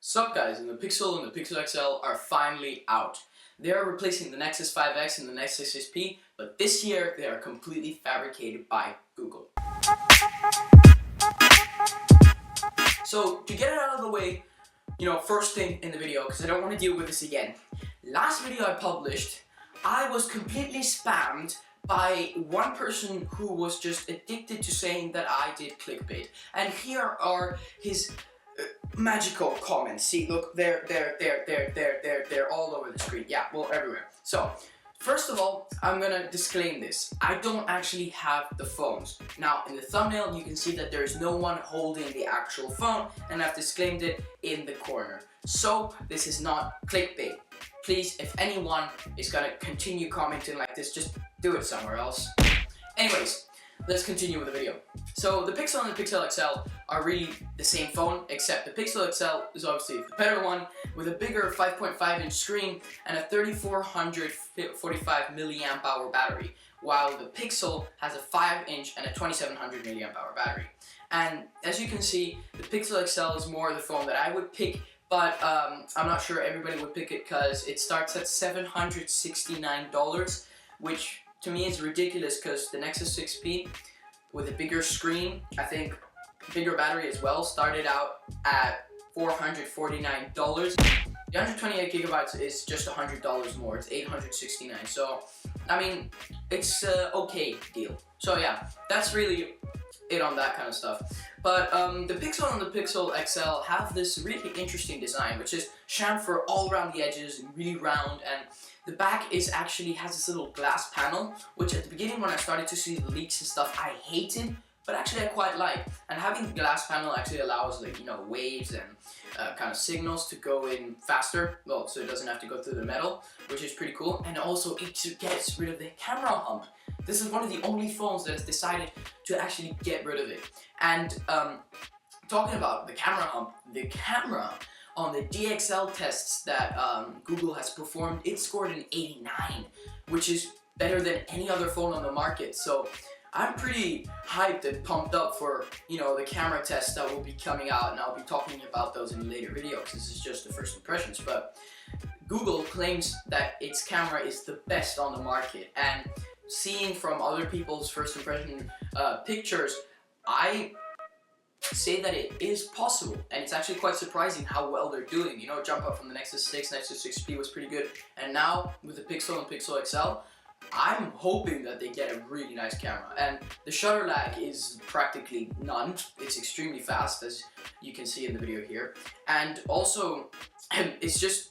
Sup guys, and the Pixel and the Pixel XL are finally out. They are replacing the Nexus 5X and the Nexus SP, but this year they are completely fabricated by Google. So to get it out of the way, first thing in the video, because I don't want to deal with this again. Last video I published, I was completely spammed by one person who was just addicted to saying that I did clickbait. And here are his magical comments. See, look, they're all over the screen. Yeah, well, everywhere. So, first of all, I'm gonna disclaim this. I don't actually have the phones. Now, in the thumbnail, you can see that there's no one holding the actual phone, and I've disclaimed it in the corner. So, this is not clickbait. Please, if anyone is gonna continue commenting like this, just do it somewhere else. Anyways, let's continue with the video. So the Pixel and the Pixel XL are really the same phone, except the Pixel XL is obviously the better one with a bigger 5.5-inch screen and a 3445 milliamp hour battery, while the Pixel has a 5-inch and a 2700 milliamp hour battery. And as you can see, the Pixel XL is more the phone that I would pick, but I'm not sure everybody would pick it because it starts at $769, which to me is ridiculous because the Nexus 6P with a bigger screen, I think bigger battery as well, started out at $449. The 128 gigabytes is just $100 more, it's $869. So, I mean, it's an okay deal. So yeah, that's really it on that kind of stuff. But the Pixel and the Pixel XL have this really interesting design, which is chamfer all around the edges and really round, and the back has this little glass panel, which at the beginning when I started to see the leaks and stuff, I hated, but actually I quite like. And having the glass panel actually allows waves and kind of signals to go in faster, well, so it doesn't have to go through the metal, which is pretty cool. And also it gets rid of the camera hump. This is one of the only phones that has decided to actually get rid of it. And talking about the camera hump, the camera on the DXL tests that Google has performed, it scored an 89, which is better than any other phone on the market. So I'm pretty hyped and pumped up for, the camera tests that will be coming out, and I'll be talking about those in a later video because this is just the first impressions. But Google claims that its camera is the best on the market, and seeing from other people's first impression pictures, I say that it is possible, and it's actually quite surprising how well they're doing. Jump up from the Nexus 6, Nexus 6P was pretty good, and now with the Pixel and Pixel XL, I'm hoping that they get a really nice camera. And the shutter lag is practically none. It's extremely fast, as you can see in the video here. And also, it's just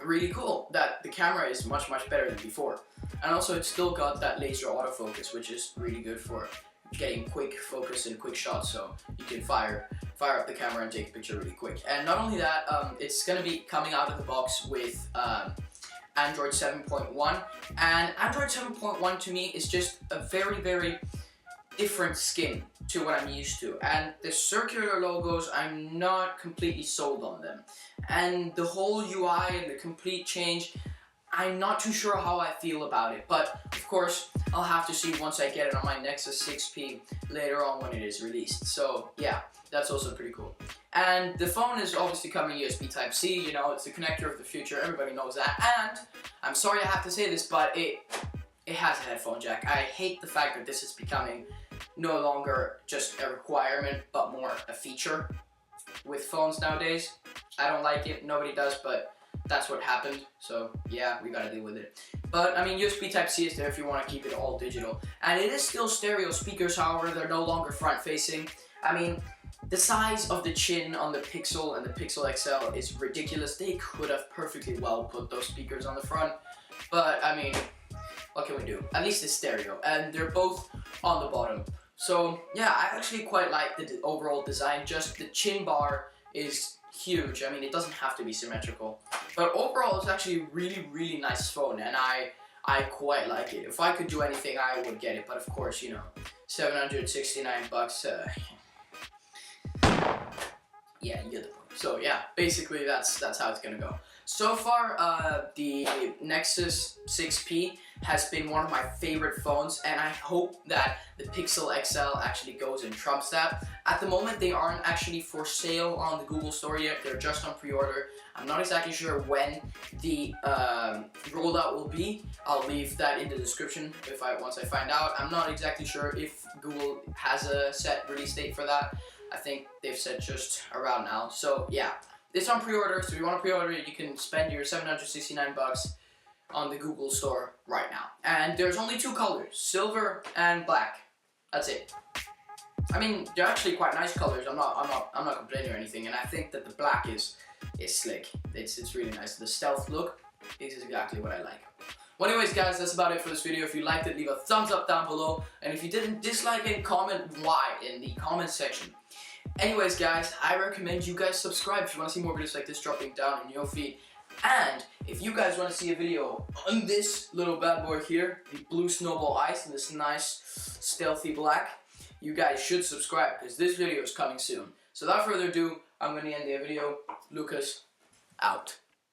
really cool that the camera is much better than before. And also, it's still got that laser autofocus, which is really good for getting quick focus and quick shots, so you can fire up the camera and take a picture really quick. And not only that, it's going to be coming out of the box with Android 7.1, and Android 7.1 to me is just a very different skin to what I'm used to, and the circular logos, I'm not completely sold on them, and the whole UI and the complete change, I'm not too sure how I feel about it. But of course I'll have to see once I get it on my Nexus 6P later on when it is released. So yeah, that's also pretty cool. And the phone is obviously coming USB Type-C, it's the connector of the future, everybody knows that. And I'm sorry I have to say this, but it has a headphone jack. I hate the fact that this is becoming no longer just a requirement, but more a feature with phones nowadays. I don't like it, nobody does, but that's what happened, so yeah, we gotta deal with it. But I mean, USB Type-C is there if you want to keep it all digital. And it is still stereo speakers, however, they're no longer front-facing. I mean, the size of the chin on the Pixel and the Pixel XL is ridiculous. They could have perfectly well put those speakers on the front, but I mean, what can we do? At least it's stereo, and they're both on the bottom. So yeah, I actually quite like the overall design. Just the chin bar is huge. I mean, it doesn't have to be symmetrical, but overall it's actually a really nice phone, and I quite like it. If I could do anything, I would get it, but of course, $769 bucks, yeah, you get the point. So yeah, basically that's how it's gonna go. So far, the Nexus 6P has been one of my favorite phones, and I hope that the Pixel XL actually goes and trumps that. At the moment, they aren't actually for sale on the Google Store yet. They're just on pre-order. I'm not exactly sure when the rollout will be. I'll leave that in the description once I find out. I'm not exactly sure if Google has a set release date for that. I think they've said just around now. So yeah, it's on pre-order. So if you want to pre-order it, you can spend your 769 bucks on the Google Store right now. And there's only 2 colors, silver and black. That's it. I mean, they're actually quite nice colors. I'm not complaining or anything. And I think that the black is slick. It's really nice. The stealth look is exactly what I like. Well, anyways, guys, that's about it for this video. If you liked it, leave a thumbs up down below. And if you didn't dislike it, comment why in the comment section. Anyways, guys, I recommend you guys subscribe if you want to see more videos like this dropping down in your feed. And if you guys want to see a video on this little bad boy here, the blue snowball ice in this nice stealthy black, you guys should subscribe because this video is coming soon. So without further ado, I'm going to end the video. Lucas, out.